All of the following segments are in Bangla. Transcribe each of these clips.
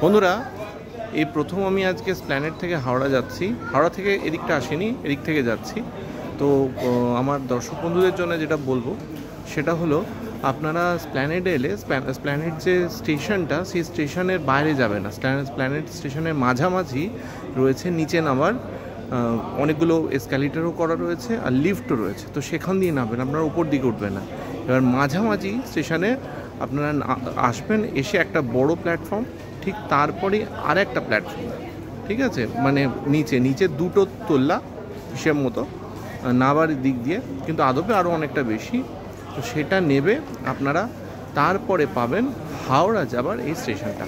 বন্ধুরা, এই প্রথম আমি আজকে স্প্ল্যানেড থেকে হাওড়া যাচ্ছি। হাওড়া থেকে এদিকটা আসেনি, এদিক থেকে যাচ্ছি। তো আমার দর্শক বন্ধুদের জন্য যেটা বলবো সেটা হলো, আপনারা স্প্ল্যানেডে এলে স্প্ল্যানেড যে স্টেশনটা, সেই স্টেশনের বাইরে যাবে না। স্প্ল্যানেড স্টেশনের মাঝামাঝি রয়েছে নিচে নামার অনেকগুলো এসক্যালেটরও করা রয়েছে আর লিফটও রয়েছে। তো সেখান দিয়ে নামবেন, আপনারা উপর দিকে উঠবেন না। এবার মাঝামাঝি স্টেশনে আপনারা আসবেন, এসে একটা বড় প্ল্যাটফর্ম, ঠিক তারপরে আর একটা প্ল্যাটফর্ম, ঠিক আছে, মানে নিচে দুটো তোল্লা হিসেব মতো নাবার দিক দিয়ে, কিন্তু আদপে আরও অনেকটা বেশি। তো সেটা নেবে আপনারা, তারপরে পাবেন হাওড়া যাবার এই স্টেশনটা,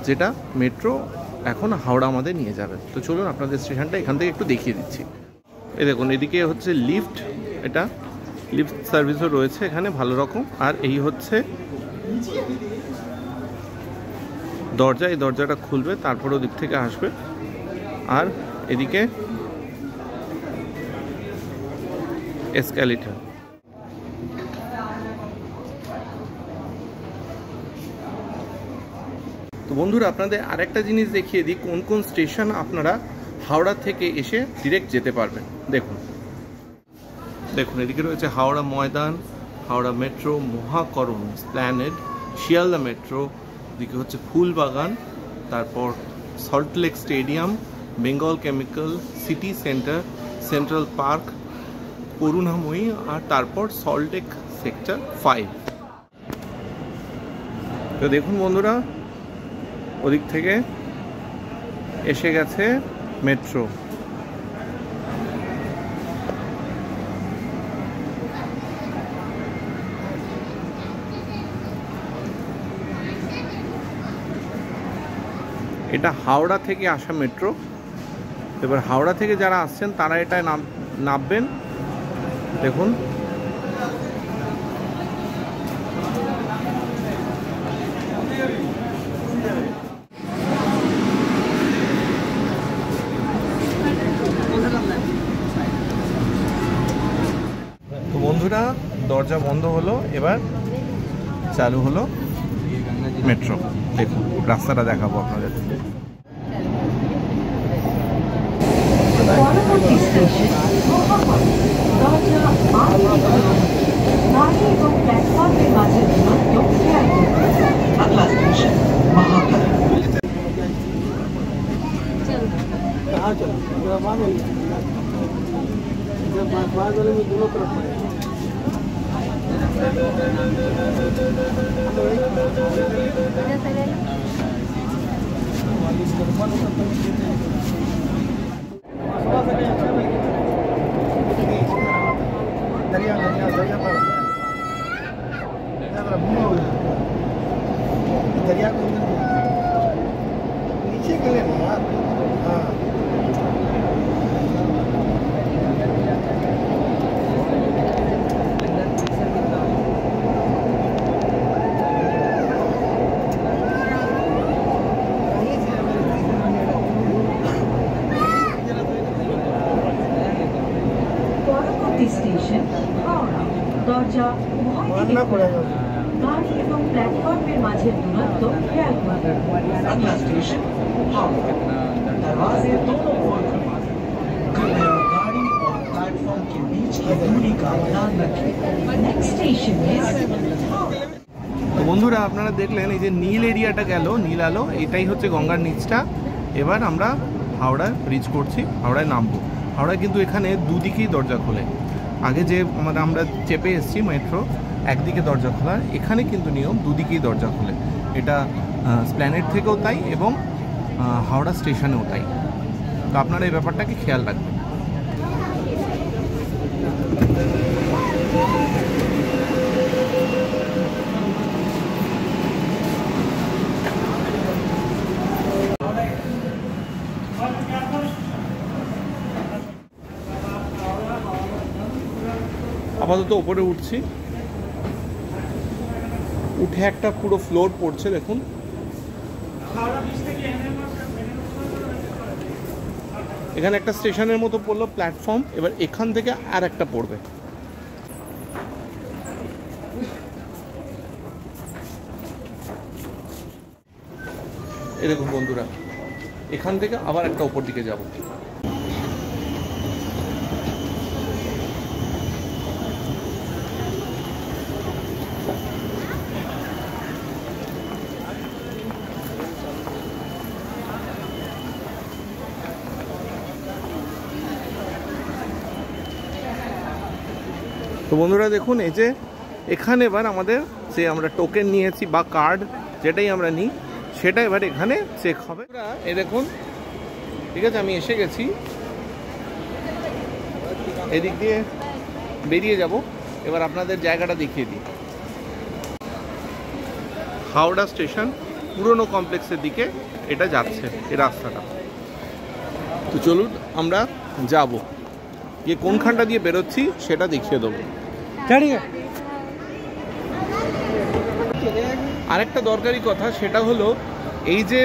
যেটা মেট্রো এখন হাওড়া আমাদের নিয়ে যাবে। তো চলুন আপনাদের স্টেশনটা এখান থেকে একটু দেখিয়ে দিচ্ছি। এই দেখুন, এদিকে হচ্ছে লিফট, এটা লিফট সার্ভিসও রয়েছে এখানে ভালো রকম। আর এই হচ্ছে দরজা, এই দরজাটা খুলবে, তারপরে ওদিক থেকে আসবে। আর এদিকে এসক্যালেটর। তো বন্ধুরা, আপনাদের আরেকটা জিনিস দেখিয়ে দিই, কোন কোন স্টেশন আপনারা হাওড়া থেকে এসে ডিরেক্ট যেতে পারবেন। দেখুন এদিকে রয়েছে Howrah Maidan, Howrah metro, Mahakaran, Esplanade, Sealdah metro, এদিকে হচ্ছে ফুলবাগান, তারপর Salt Lake stadium, Bengal Chemical, City Centre, Central Park, Karunamoyee, আর তারপর সল্টলেক সেক্টর 5। তো দেখুন বন্ধুরা, ওদিক থেকে এসে গেছে মেট্রো। এটা হাওড়া থেকে আসা মেট্রো। এবার হাওড়া থেকে যারা আসছেন তারা এটায় নামবেন। দেখুন, তো বন্ধুরা, দরজা বন্ধ হলো, এবার চালু হলো মেট্রো। দেখুন রাস্তাটা দেখাবো আপনাদের। স্টেশন হাওড়া, দরজা উভয় দিকে খোলা গাড়ি এবং প্ল্যাটফর্মের মাঝের দূরত্ব খেয়াল করবেন। अगला स्टेशन हावड़ा, दरवाजे दोनों ओर कृपया गाड़ी और प्लेटफॉर्म के बीच की दूरी का ध्यान रखें। Next station is. তো বন্ধুরা, আপনারা দেখলেন এই যে নীল এরিয়াটা গেল, নীল আলো, এটাই হচ্ছে গঙ্গার নিচটা। এবার আমরা হাওড়ায় রিচ করছি, হাওড়ায় নামবো। হাওড়ায় কিন্তু এখানে দুদিকেই দরজা খোলে। আগে যে আমরা চেপে এসেছি মেট্রো, একদিকে দরজা খোলা, এখানে কিন্তু নিয়ম দুদিকেই দরজা খোলে। এটা স্প্ল্যানেড থেকেও তাই এবং হাওড়া স্টেশনেও তাই। তো আপনারা এই ব্যাপারটাকে খেয়াল রাখবেন। আপাতত উপরে উঠছি, উঠে একটা পুরো ফ্লোর পড়ছে। দেখুন, এখানে একটা স্টেশনের মতো পড়লো প্ল্যাটফর্ম। এবার এখান থেকে আর একটা পড়বে। এই দেখুন বন্ধুরা, এখান থেকে আবার একটা ওপর দিকে যাব। তো বন্ধুরা দেখুন, এই যে এখানে এবার আমাদের যে আমরা টোকেন নিয়েছি বা কার্ড যেটাই আমরা নিই সেটা এবার এখানে চেক হবে। এই দেখুন, ঠিক আছে, আমি এসে গেছি, এদিক দিয়ে বেরিয়ে যাব। এবার আপনাদের জায়গাটা দেখিয়ে দিই। হাওড়া স্টেশন পুরনো কমপ্লেক্সের দিকে এটা যাচ্ছে, এই রাস্তাটা। তো চলুন আমরা যাব, গিয়ে কোনখানটা দিয়ে বেরোচ্ছি সেটা দেখিয়ে দেবো। আরেকটা দরকারি কথা, সেটা হলো এই যে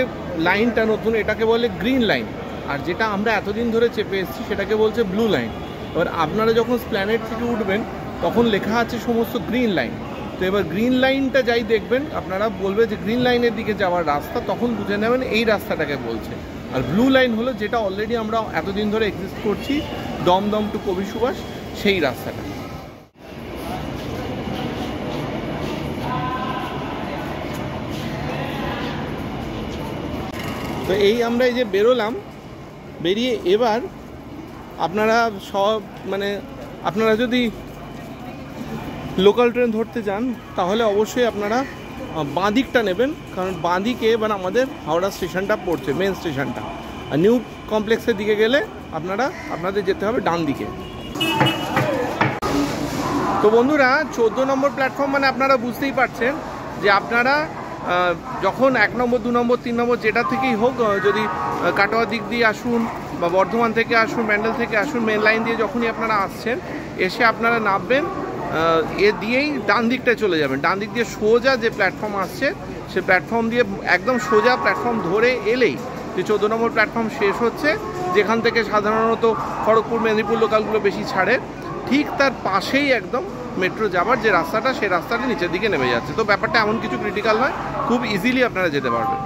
লাইনটা নতুন, এটাকে বলে গ্রিন লাইন, আর যেটা আমরা এতদিন ধরে চেপে এসেছি সেটাকে বলছে ব্লু লাইন। এবার আপনারা যখন স্প্ল্যানেড থেকে উঠবেন তখন লেখা আছে সমস্ত গ্রিন লাইন। তো এবার গ্রিন লাইনটা যাই দেখবেন আপনারা বলবে যে গ্রিন লাইনের দিকে যাওয়ার রাস্তা, তখন বুঝে নেবেন এই রাস্তাটাকে বলছে। আর ব্লু লাইন হলো যেটা অলরেডি আমরা এতদিন ধরে এক্সিস্ট করছি, দমদম টু কবি সুভাষ, সেই রাস্তাটা। তো এই আমরা এই যে বেরোলাম, বেরিয়ে এবার আপনারা সব মানে আপনারা যদি লোকাল ট্রেন ধরতে চান তাহলে অবশ্যই আপনারা বাঁ দিকটা নেবেন, কারণ বাঁ দিকে এবার আমাদের হাওড়া স্টেশনটা পড়ছে, মেন স্টেশনটা। আর নিউ কমপ্লেক্সের দিকে গেলে আপনাদের যেতে হবে ডান দিকে। তো বন্ধুরা 14 নম্বর প্ল্যাটফর্ম মানে আপনারা বুঝতেই পারছেন যে আপনারা যখন 1 নম্বর 2 নম্বর 3 নম্বর যেটা থেকেই হোক, যদি কাটোয়ার দিক দিয়ে আসুন বা বর্ধমান থেকে আসুন, ব্যান্ডেল থেকে আসুন, মেন লাইন দিয়ে যখনই আপনারা আসছেন, এসে আপনারা নামবেন, এ দিয়েই ডান দিকটায় চলে যাবেন। ডান দিক দিয়ে সোজা যে প্ল্যাটফর্ম আসছে সে প্ল্যাটফর্ম দিয়ে একদম সোজা প্ল্যাটফর্ম ধরে এলেই যে 14 নম্বর প্ল্যাটফর্ম শেষ হচ্ছে, যেখান থেকে সাধারণত খড়গপুর মেদিনীপুর লোকালগুলো বেশি ছাড়ে, ঠিক তার পাশেই একদম মেট্রো যাবার যে রাস্তাটা, সেই রাস্তাটা নিচের দিকে নেমে যাচ্ছে। তো ব্যাপারটা এমন কিছু ক্রিটিক্যাল নয়, খুব ইজিলি আপনারা যেতে পারবেন।